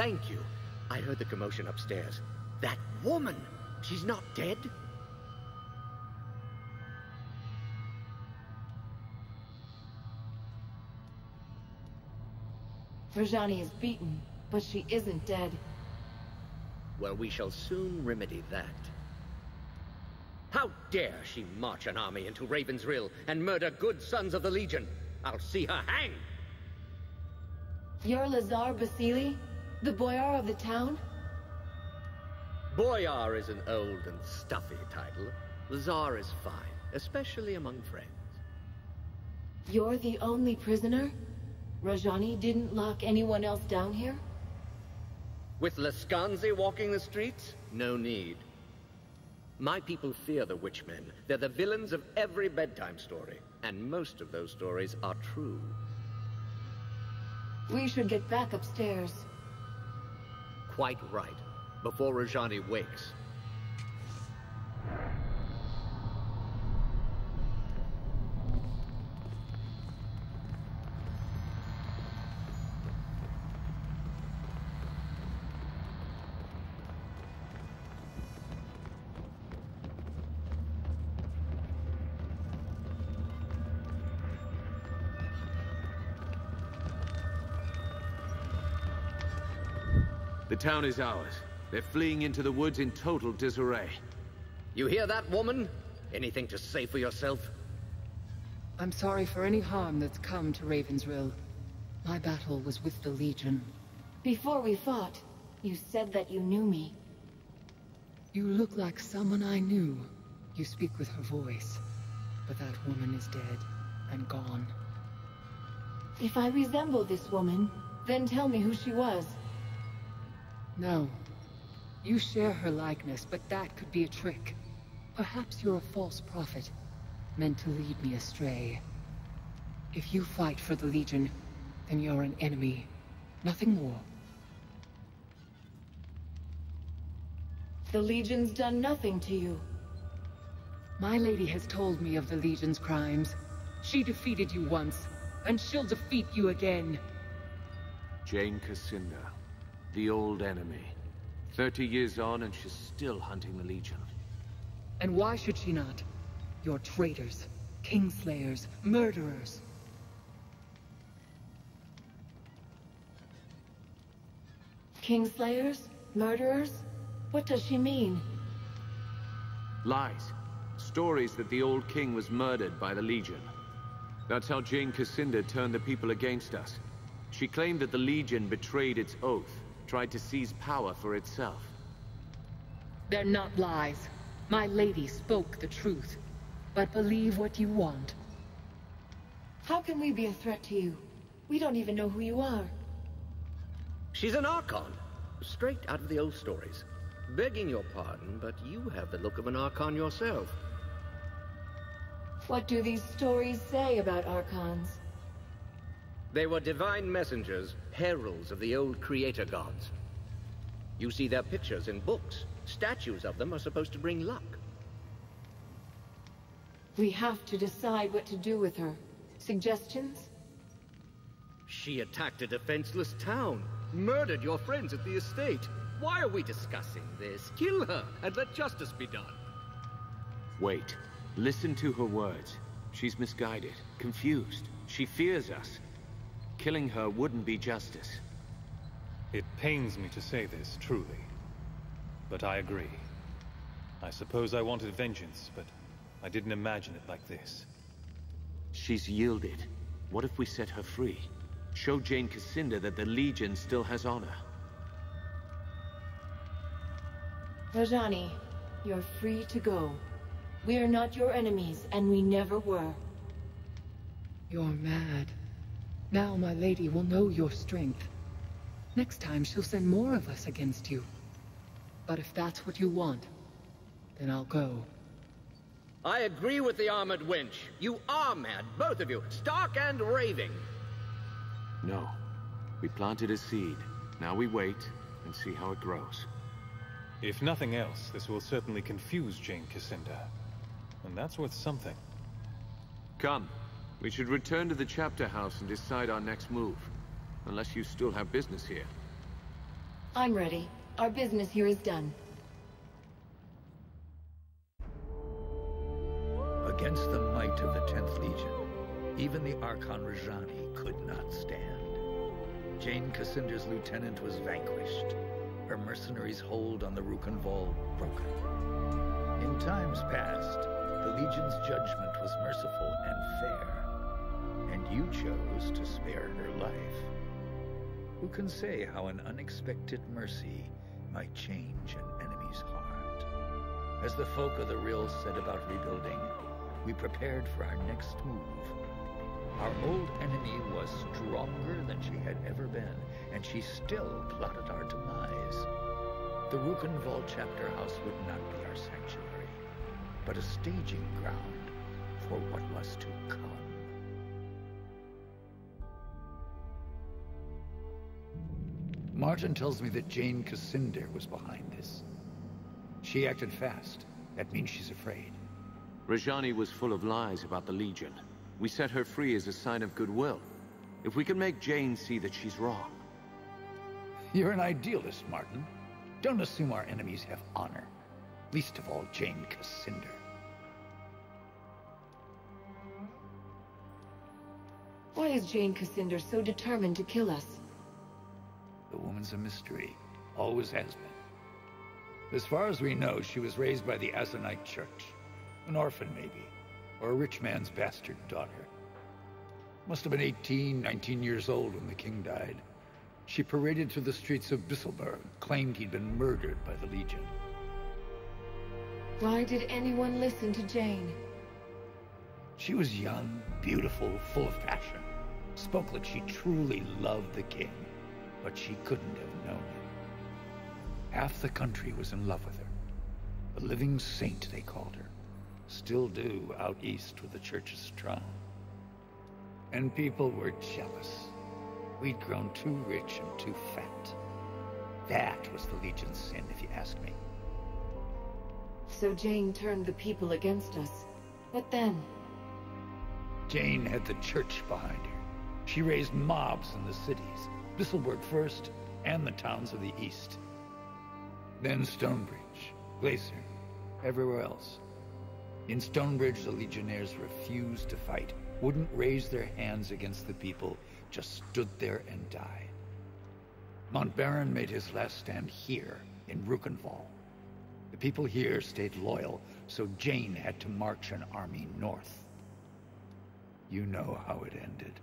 Thank you. I heard the commotion upstairs. That woman! She's not dead? Rajani is beaten, but she isn't dead. Well, we shall soon remedy that. How dare she march an army into Ravensrill and murder good sons of the Legion? I'll see her hang! You're Lazar Basili, the boyar of the town? Boyar is an old and stuffy title. Lazar is fine, especially among friends. You're the only prisoner? Rajani didn't lock anyone else down here? With Laskanzi walking the streets? No need. My people fear the Witchmen. They're the villains of every bedtime story. And most of those stories are true. We should get back upstairs. Quite right. Before Rajani wakes. The town is ours. They're fleeing into the woods in total disarray. You hear that, woman? Anything to say for yourself? I'm sorry for any harm that's come to Ravensrill. My battle was with the Legion. Before we fought, you said that you knew me. You look like someone I knew. You speak with her voice. But that woman is dead and gone. If I resemble this woman, then tell me who she was. No. You share her likeness, but that could be a trick. Perhaps you're a false prophet, meant to lead me astray. If you fight for the Legion, then you're an enemy. Nothing more. The Legion's done nothing to you. My lady has told me of the Legion's crimes. She defeated you once, and she'll defeat you again. Jane Cassinda, the old enemy. 30 years on and she's still hunting the Legion. And why should she not? You're traitors, kingslayers, murderers. Kingslayers? Murderers? What does she mean? Lies. Stories that the old king was murdered by the Legion. That's how Jane Cassinda turned the people against us. She claimed that the Legion betrayed its oath, tried to seize power for itself. They're not lies. My lady spoke the truth. But believe what you want. How can we be a threat to you? We don't even know who you are. She's an Archon. Straight out of the old stories. Begging your pardon, but you have the look of an Archon yourself. What do these stories say about Archons? They were divine messengers, heralds of the old creator gods. You see their pictures in books. Statues of them are supposed to bring luck. We have to decide what to do with her. Suggestions? She attacked a defenseless town, murdered your friends at the estate. Why are we discussing this? Kill her and let justice be done. Wait. Listen to her words. She's misguided, confused. She fears us. Killing her wouldn't be justice. It pains me to say this, truly. But I agree. I suppose I wanted vengeance, but I didn't imagine it like this. She's yielded. What if we set her free? Show Jane Cassinda that the Legion still has honor. Rajani, you're free to go. We're not your enemies, and we never were. You're mad. Now my lady will know your strength. Next time she'll send more of us against you. But if that's what you want, then I'll go. I agree with the armored wench. You are mad, both of you, stark and raving. No. We planted a seed. Now we wait and see how it grows. If nothing else, this will certainly confuse Jane Cassinda. And that's worth something. Come. We should return to the chapter house and decide our next move. Unless you still have business here. I'm ready. Our business here is done. Against the might of the 10th Legion, even the Archon Rajani could not stand. Jane Cassinder's lieutenant was vanquished, her mercenaries' hold on the Rukenval broken. In times past, the Legion's judgment was merciful and fair, and you chose to spare her life. Who can say how an unexpected mercy might change an enemy's heart? As the folk of the Rill said about rebuilding, we prepared for our next move. Our old enemy was stronger than she had ever been, and she still plotted our demise. The Rukenval chapter house would not be our sanctuary, but a staging ground for what was to come. Martin tells me that Jane Cassinder was behind this. She acted fast. That means she's afraid. Rajani was full of lies about the Legion. We set her free as a sign of goodwill. If we can make Jane see that she's wrong. You're an idealist, Martin. Don't assume our enemies have honor. Least of all, Jane Cassinder. Why is Jane Cassinder so determined to kill us? The woman's a mystery. Always has been. As far as we know, she was raised by the Azanite Church. An orphan, maybe. Or a rich man's bastard daughter. Must have been 18, 19 years old when the king died. She paraded through the streets of Bisselberg, claimed he'd been murdered by the Legion. Why did anyone listen to Jane? She was young, beautiful, full of passion. Spoke like she truly loved the king, but she couldn't have known him. Half the country was in love with her. A living saint, they called her. Still do out east where the church is strong. And people were jealous. We'd grown too rich and too fat. That was the Legion's sin, if you ask me. So Jane turned the people against us. What then? Jane had the church behind her. She raised mobs in the cities. Bisselberg first, and the towns of the east. Then Stonebridge, Glacier, everywhere else. In Stonebridge, the Legionnaires refused to fight, wouldn't raise their hands against the people, just stood there and died. Montbaron made his last stand here, in Rukenval. The people here stayed loyal, so Jane had to march an army north. You know how it ended.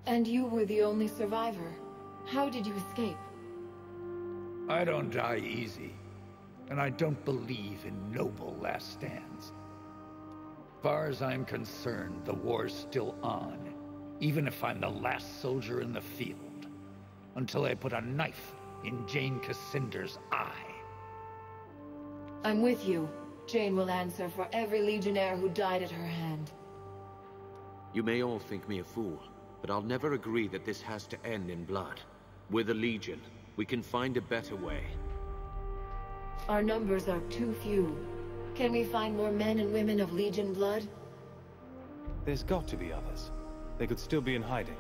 And you were the only survivor. How did you escape? I don't die easy. And I don't believe in noble last stands. Far as I'm concerned, the war's still on, even if I'm the last soldier in the field, until I put a knife in Jane Cassinder's eye. I'm with you. Jane will answer for every Legionnaire who died at her hand. You may all think me a fool, but I'll never agree that this has to end in blood. We're the Legion. We can find a better way. Our numbers are too few. Can we find more men and women of Legion blood? There's got to be others. They could still be in hiding.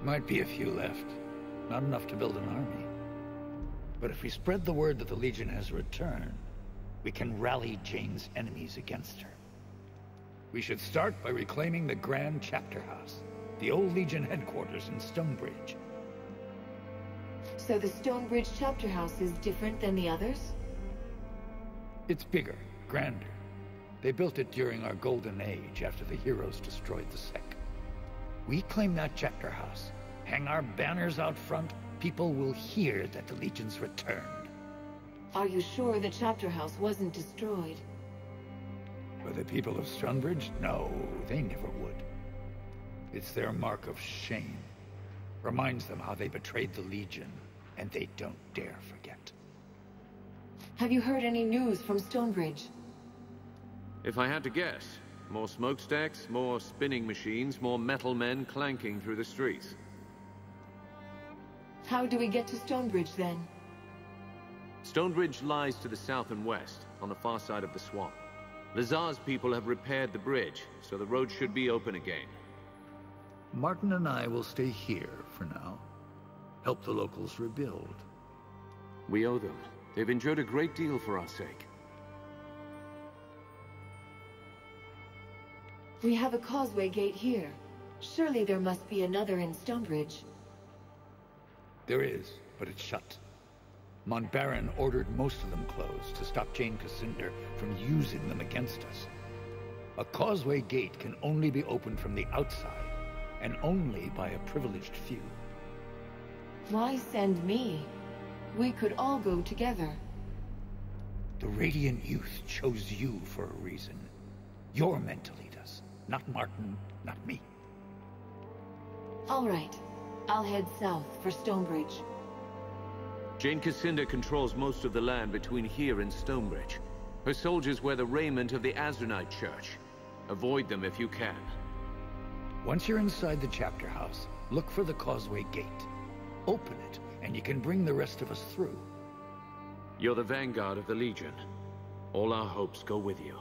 Might be a few left. Not enough to build an army. But if we spread the word that the Legion has returned, we can rally Jane's enemies against her. We should start by reclaiming the Grand Chapter House, the old Legion headquarters in Stonebridge. So the Stonebridge chapter house is different than the others? It's bigger, grander. They built it during our golden age after the heroes destroyed the Sec. We claim that chapter house, hang our banners out front, people will hear that the Legion's returned. Are you sure the chapter house wasn't destroyed? For the people of Stonebridge? No, they never would. It's their mark of shame. Reminds them how they betrayed the Legion, and they don't dare forget. Have you heard any news from Stonebridge? If I had to guess, more smokestacks, more spinning machines, more metal men clanking through the streets. How do we get to Stonebridge then? Stonebridge lies to the south and west, on the far side of the swamp. Lazar's people have repaired the bridge, so the road should be open again. Martin and I will stay here for now. help the locals rebuild. We owe them. They've endured a great deal for our sake. We have a causeway gate here. Surely there must be another in Stonebridge. There is, but it's shut. Montbaron ordered most of them closed to stop Jane Cassinder from using them against us. A causeway gate can only be opened from the outside, and only by a privileged few. Why send me? We could all go together. The Radiant Youth chose you for a reason. You're meant to lead us, not Martin, not me. All right. I'll head south for Stonebridge. Jane Cassinder controls most of the land between here and Stonebridge. Her soldiers wear the raiment of the Azranite Church. Avoid them if you can. Once you're inside the chapter house, look for the causeway gate. Open it, and you can bring the rest of us through. You're the vanguard of the Legion. All our hopes go with you.